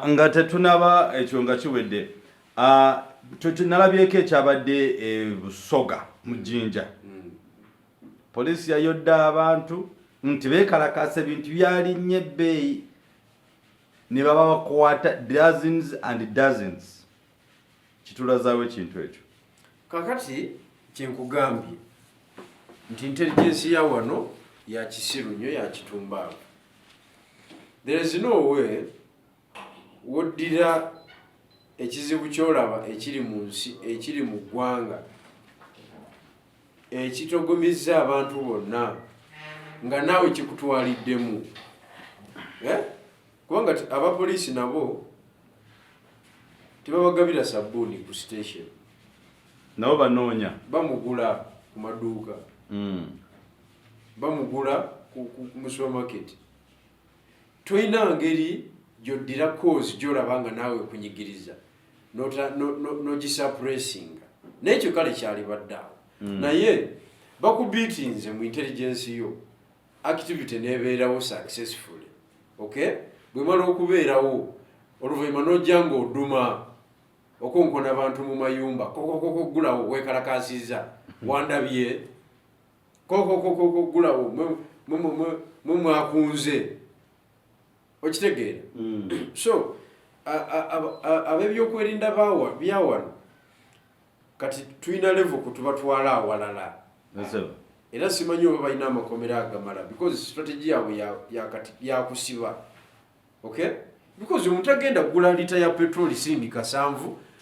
Nga tetunaba ekyo nga kiwedde. Nalabyeko ekyabadde Busoga mu Jinja. Poliisi yayodde abantu nti beekalakasa ebintu byalinnye ebbeeyi ne baba bakwata dozens and dozens. Kitulazaawo ekintu ekyo.
Kakati kyenkugambye nti intelligence ya wano ya kisiru nnyo ya kitumbaako. There is no way woddira ekizibu kyolaba ekiri mu nsi ekiri mu ggwanga ekitogomizza abantu bonna nga naawe kikutwaliddemu kubanga abapoliisi nabo tebabagabira sabbuuni ku station
nabo banoonya
bamugula ku maduuka bamugula mu supermarket toyina ngeri gy'oddira cause gy'olaba nga naawe kunyigiriza nogisuppressinga n'ekyo kale kyali baddaawo naye bakubiitinze mu intelligence yo activity nebeerawo successfully okay bwemala okubeerawo oluvannyuma n'ojja ng'oduma okonkona abantu mu mayumba kokokokogulawo wekalakasiza wandabye kokokokogulawo mumwakunze okitegeera so ab'ebyokwerinda byawano kati tulina level kutubatwala awalala era simanyi oba balina amakomera agamala because strategy yaabwe yakusiba okay because omuntu agenda kugula lita ya petroli siringi 7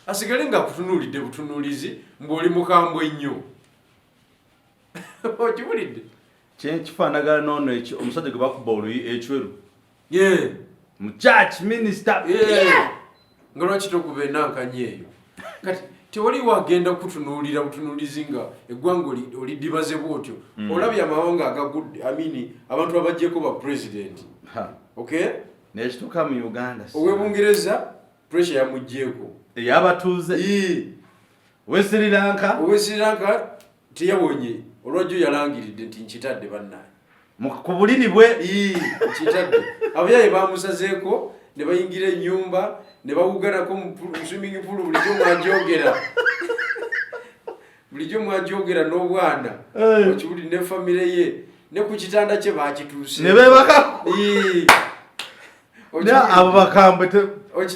asigale nga akutunuulidde butunuulizi ng'oli mukambwe nnyo okibulidde
kifaanagana noono omusajja gwe bakuba oluyi ekweru mu church minister
nga lwaki tokuba enankanyi eyo kati tewali wagenda kutunuulira butunuulizi nga eggwanga olidibaze bwotyo olabye amawanga agagudde abantu abajjeko ba president okay
nekituuka mu Uganda
ow'Ebungereza pressure yamugjeeko
eyabatuuze owe Sri
Lanka teyawonye olwajjo yalangiridde nti nkitadde bannaye
ku buliri bwe
nkitadde abyaye bamusazeeko ne bayingira ennyumba ne bawuganako mu swimming pool bulijjo mwajogera n'obwana okibuli ne famire ye ne ku kitanda kye bakituuse
ne bebaka abo bakambwe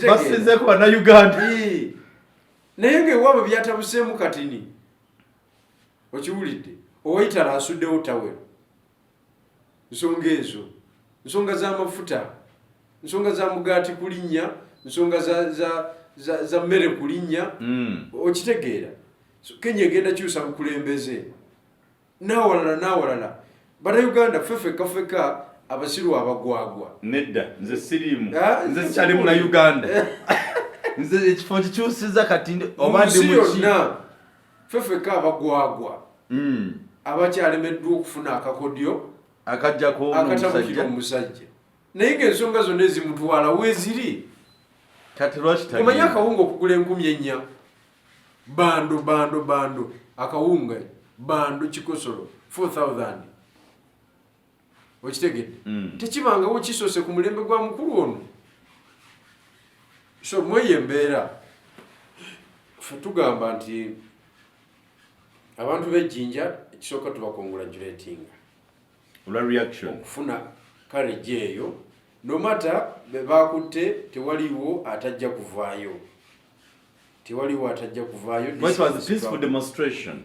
basinzeeko bannayuganda
naye ngaewaabwe byatabuseemu katini okiwulidde owayitala asuddewo tawero nsonga ezo nsonga z'amafuta nsonga za mugaati kulinnya nsonga za mmere kulinnya okitegeera Kenya egenda kyusa bukulembeze n'awalala bannayuganda fefeka abasiru abagwagwa
nedda nze siriimu nze sikyali munnayuganda nze ekifo kikyusiza kati obadde
yonna fefeka abagwagwa abakyalemeddwa okufuna akakodyo akatamukira omusajja naye ng'ensonga zonna ezimutwala weeziri omanye akawunga okugula 4,000 bando akawunga bando kikosolo 4,000 okitegedde tekibangawo kisose ku mulembe gwa mukulu ono so mweyo embeera fe tugamba nti abantu b'ejjinja ekisooka tubakongratulatinga
olwa reaction
okufuna courage eyo no matter be bakutte tewaliwo atajja kuvaayo
It was a peaceful demonstration.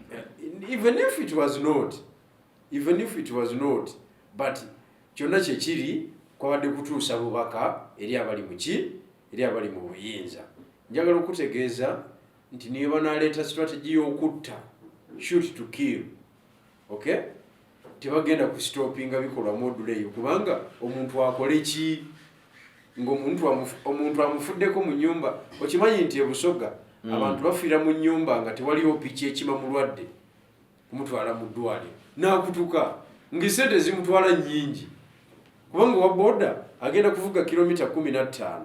Even if it was not, but kyonna kyekiri kwabadde kutuusa bubaka eri abali mu buyinza. Njagala okutegeeza nti niyo banaleeta strategy y'okutta, shoot to kill. Okay? Tebagenda kustopinga bikolwa module eyo kubanga omuntu akole ki ng'omuntu amufuddeko mu nnyumba okimanyi nti ebusoga abantu bafiira mu nnyumba nga tewaliwo piki ekima mulwadde kumutwala mu ddwaliro n'akutuka ng'esente zimutwala nnyingi kubanga wa boda agenda kuvuga kilomita 15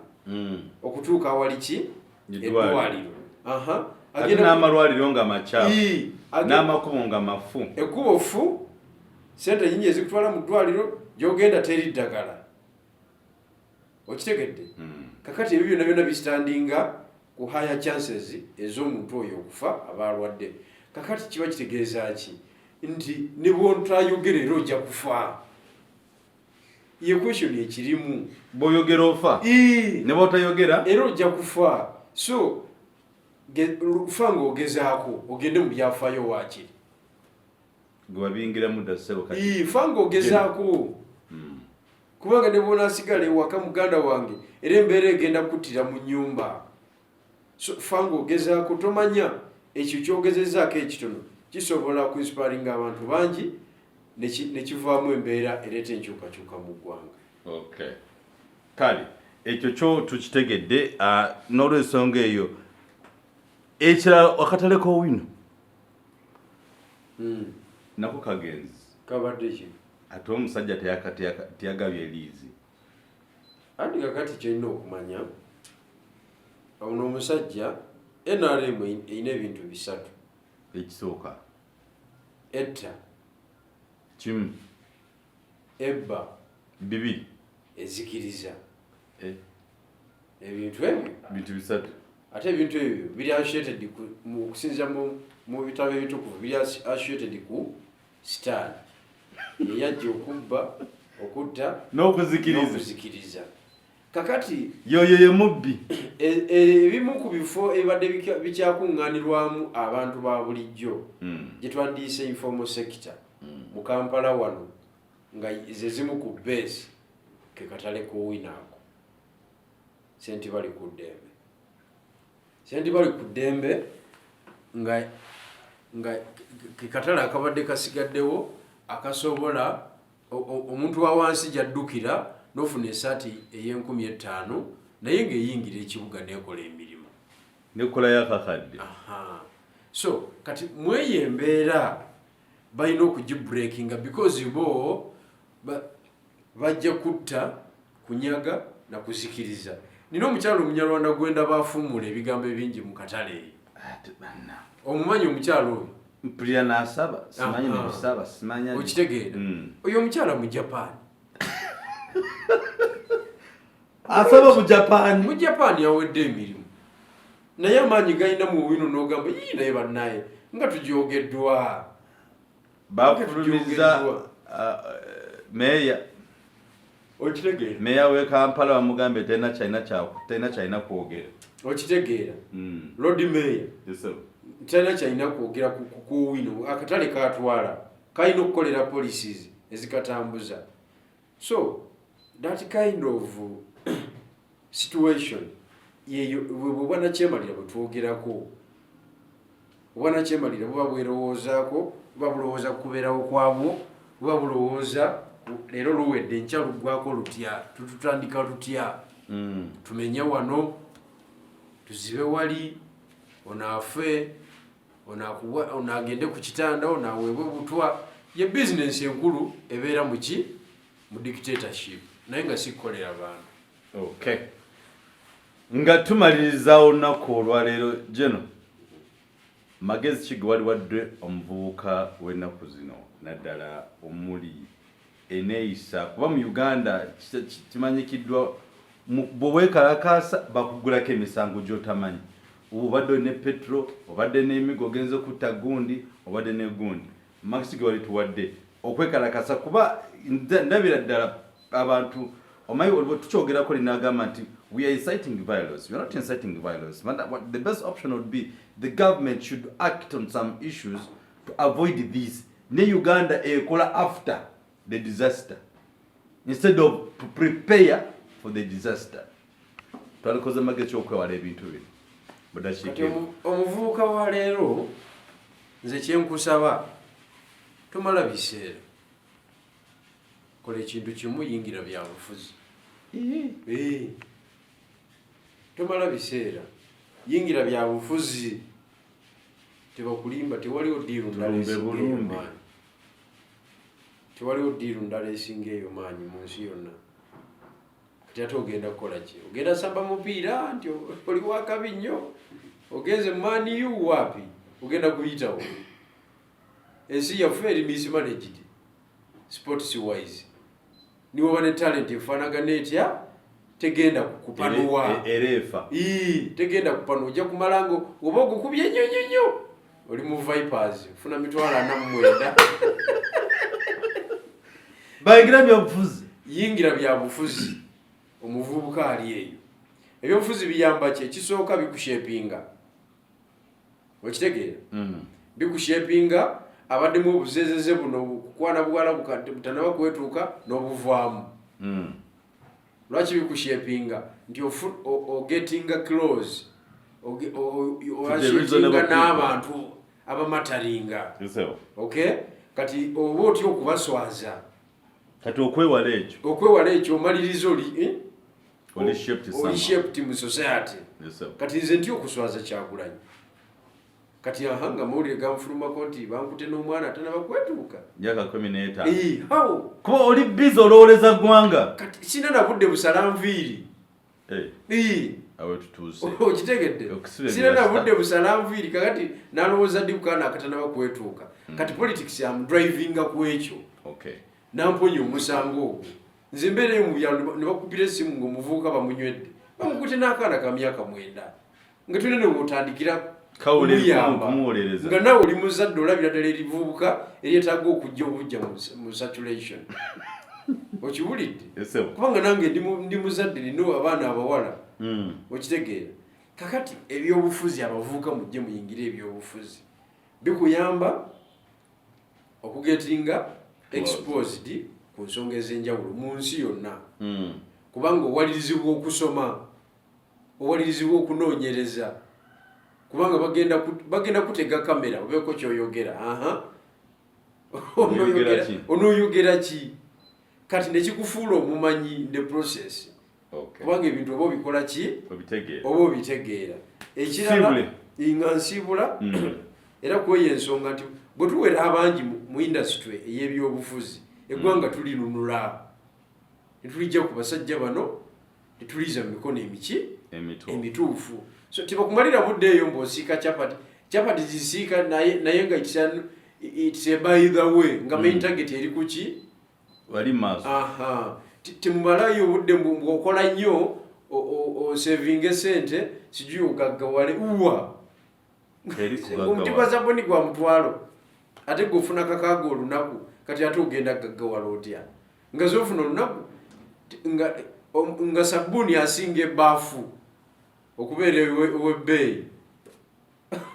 okutuuka awali ki eddwaliro
agenda n'amalwaliro nga makyafu n'amakubo nga mafu
ekkubo fu sente nyingi ezikutwala mu ddwaliro gy'ogenda teri ddagala okitegedde kakati ebyo byonna bistandinga ku higher chances ez'omuntu oyo okufa abalwadde kakati kiba kitegeeza ki nti ne bw'otayogera era ojja kufa ye question ekirimu
bw'oyogera ofa ne bw'otayogera
era ojja kufa so ufa ng'ogezaako ogende mu byafaayo waakiri
gwe wabingiramu dda ssebo kati
fa ng'ogezaako kubanga ne bona asigala ewaka muganda wange era embeera egenda kuttira mu nnyumba. So fanga ogezaako tomanya ekyo kyogezezaako ekitono kisobola kuinspiringa abantu bangi ne kivaamu embeera ereeta enkyukakyuka mu ggwanga.
Okay. Kale ekyo kyo tukitegedde n'olwensonga eyo ekirala akatale k'owino nako kagenzi
kabadde ki
ate omusajja teyagabye liizi.
Andi kakati kyolina okumanya ono omusajja NRM erina ebintu bisatu.
Ekisooka
etta,
kimu,
ebba,
bibiri,
ezikiriza. Ebintu ebyo
bintu bisatu.
Ate ebintu ebyo biri associated mu kusinziira mu bitabo ebitukuvu biri associated ku sitaani eyajja okubba, okutta n'okuzikiriza. Kakati
yoyo ye mubbi.
Ebimu ku bifo ebadde bikyakuŋŋaanirwamu abantu ba bulijjo gye twandiise informal sector mu Kampala wano nga ze zimu ku base ke katale k'owino ako. Senti bali ku ddembe nga ke katale akabadde kasigaddewo akasobola omuntu wa wansi gy'addukira n'ofuna esaati ey'$50,000 naye ng'eyingira ekibuga n'ekola emirimu
nekola yakakadde.
So kati mweyo embeera balina okugibreakinga because bo bajja kutta, kunyaga na kuzikiriza. Nina omukyalo Omunyarwanda gwenda baafumula ebigambo ebingi mu katale eyo. Omumanyi omukyalo oyo?
Mpulira n'asaba simanyi nebisaba simanya.
Okitegeera oyo omukyala mu Japan.
Asaba mu
Japan yawedde emirimu naye amaanyi galina mu wino n'ogamba naye bannaye nga tugyogeddwa.
Bafulumiza meya.
Okitegeera
meya we Kampala bamugambe tena China kwogera.
Okitegeera Lord Mayor tena China kwogera ku wino akatale katwala kalina okukolera policies ezikatambuza. So that kind of situation yeyo bwana kyemalira butwogerako bwana kyemalira buba bwerowoozaako buba bulowooza kubeerawo kwabwo buba bulowooza leero luwedde nkya luggwako lutya tututandika tutya tumenye wano tuzibe wali onaafe onaagende ku kitanda onaaweebwe butwa. Ye bizinensi enkulu ebeera mu dictatorship naye nga sikolera abantu.
Okay. Nga tumaliriza olunaku olwaleero Geno magezi ki ge wali wadde omuvubuka w'ennaku zino naddala omuli eneeyisa kuba mu Uganda kimanyikiddwa bweweekalakaasa bakugulako emisango gy'otamanyi. Obadde ne petro obadde n'emigo ogenze kutta gundi obadde ne gundi magezi ge wali tuwadde okwekalakasa kuba ndabira ddala abantu omayi waliwo tukyogerako linagamba nti we are inciting violence. We are not inciting violence. But the best option would be the government should act on some issues to avoid this. Ne Uganda ekola after the disaster instead of to prepare for the disaster. Twalikoze magezi okwewala ebintu bino.
Omuvubuka wa leero nze kyenkusaba tomala biseera kola ekintu kimu yingira byabufuzi. Tomala biseera yingira byabufuzi tebakulimba tewaliwo ddiiru ndala esinga eyo maanyi mu nsi yonna. Kati ate ogenda kukola ki? Ogenda samba mupiira nti oli wakabi nnyo ogenze maani yu waapi ogenda kuyitawo. Ensi yaffe eri mismanaged sports wise niwo ne talent efaanagana etya tegenda kupanuwa
erefa
tegenda kupanuwa ojja kumala ngo oba ogukubye nnyo oli mu Vipers funa $49
bayingira byabufuzi.
Yingira byabufuzi omuvubuka ali eyo. Ebyobufuzi biyamba ki? Ekisooka bikushepinga. Okitegeera bikushepinga abaddemu obuzezeze buno kukwana bwala butanaba kwetuuka n'obuvaamu lwaki bikushapinga nti ogetinga close oashapinga n'abantu abamataringa. Okay, kati oba otya okubaswaza
kati okwewala ekyo
omaliriza
oli shaped
mu society. Kati nze ntya okuswaza Kyagulanyi kati ahanga mawulire ganfulumako nti bankute n'omwana atanaba kwetuuka
njaka 15 kuba oli bizi olowoleza ggwanga
kati sina na budde busalanviiri
awe tutuuse
okitegedde sina na budde busalanviiri kakati nalowooza ddi kukaana akatanaba kwetuuka kati politics am drivinga ku ekyo namponya omusango ogwo nze mbeereyo mu byalo ne bakupira essimu ng'omuvubuka bamunywedde bamukute n'akaana ka myaka 9 nga tulina ne bw'otandikira nga nawe oli muzadde olabira ddala erivubuka eryetaaga okujja obujja mu saturation okiwulidde kubanga nange ndi muzadde nina abaana abawala okitegeera kakati ebyobufuzi abavubuka mujje muyingire ebyobufuzi bikuyamba okugetinga exposed ku nsonga ez'enjawulo mu nsi yonna kubanga owalirizibwa okusoma owalirizibwa okunoonyereza kubanga bagenda kutega kamera obeeko kyoyogera onoyogera ki kati nekikufuula omumanyi the process kubanga ebintu oba obikola ki oba obitegeera ekirala nga nsiibula era kweyo ensonga nti bwe tuwera abangi mu industry ey'ebyobufuzi eggwanga tulinunula netulijja ku basajja bano netuliiza mu mikono emituufu so tibakumalira budde eyo mb'osiika chapati zisiika naye nga it's a by the way nga main target eri kuki
wali maaso
timumalayo budde mbw'okola nnyo osevinga sente sijui ogaggawale omutima zaboni gwa mutwalo ate gofuna kakaaga olunaku kati ate ogenda gaggawala otya nga zofuna olunaku nga sabuni asinga ebaafu okubeera owebbeeyi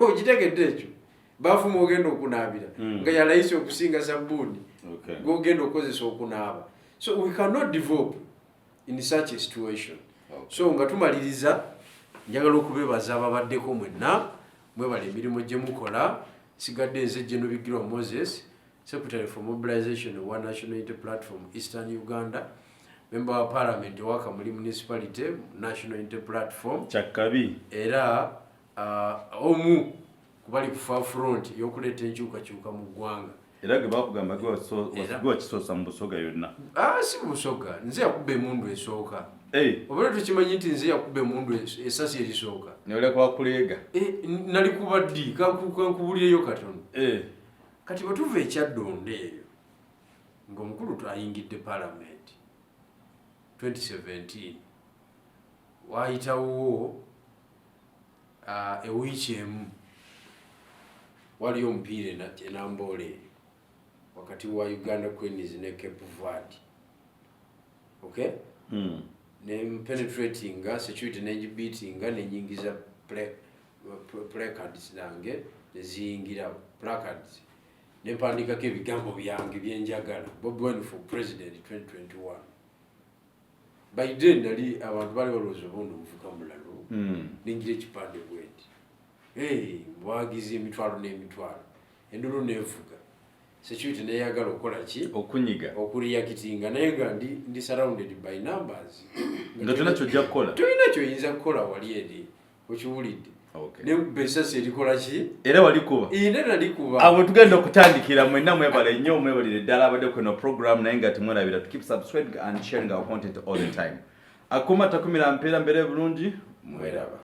okitegedde ekyo baafu mwogenda okunaabira nga yalayisi okusinga sabuni gwogenda okukozesa okunaaba so we cannot develop in such a situation so nga tumaliriza njagala okubebaza ababaddeko mwenna mwebala emirimu gye mukola sigadde nze Gen.Bigirwa Moses Secretary for Mobilization of One National Unity Platform Eastern Uganda, Member of Parliament waka muri Municipality National Unity Platform
Chakabi
era omu kubali kufa front yokuleta enkyukakyuka mu ggwanga
era ge bakugamba gwa kisosa mu Busoga yonna
si Busoga nze yakubba emundu esooka obera tukimanyi nti nze yakubba emundu esasi erisooka
nole kwa kulega
nali kubaddi kankubulireyo katono kati batuva ekyaddonde eyo ng'omukulu twayingidde Parliament 2017 waayitawo ewiiki emu waliyo omupiira enamboole wakati wa Uganda Queens ne Cape Verde okay nempenetratinga security negibeatinga nenyingiza placards nange neziyingira placards nempandikako ebigambo byange byenjagala BobiWine for President 2021 by then nali abantu bali balowooza obundi omuvuka mulalo ningira ekipande bweti bwagiza emitwalo n'emitwalo endulu nevuga security neyagala okukola ki
okunyiga
okureactinga naye nga ndi surrounded by numbers
nga tunakyo kukola
tulina kyoyinza kukola wali eri okiwulidde ne besasi erikola ki
era walikuba
nalikuba
awo tugenda okutandikira mwenna mwebale nnyo mwebalire ddala abadde kuno program naye nga temwerabira to keep subscribing and sharing our content all the time akuma takumira mpeera mbere bulungi mweraba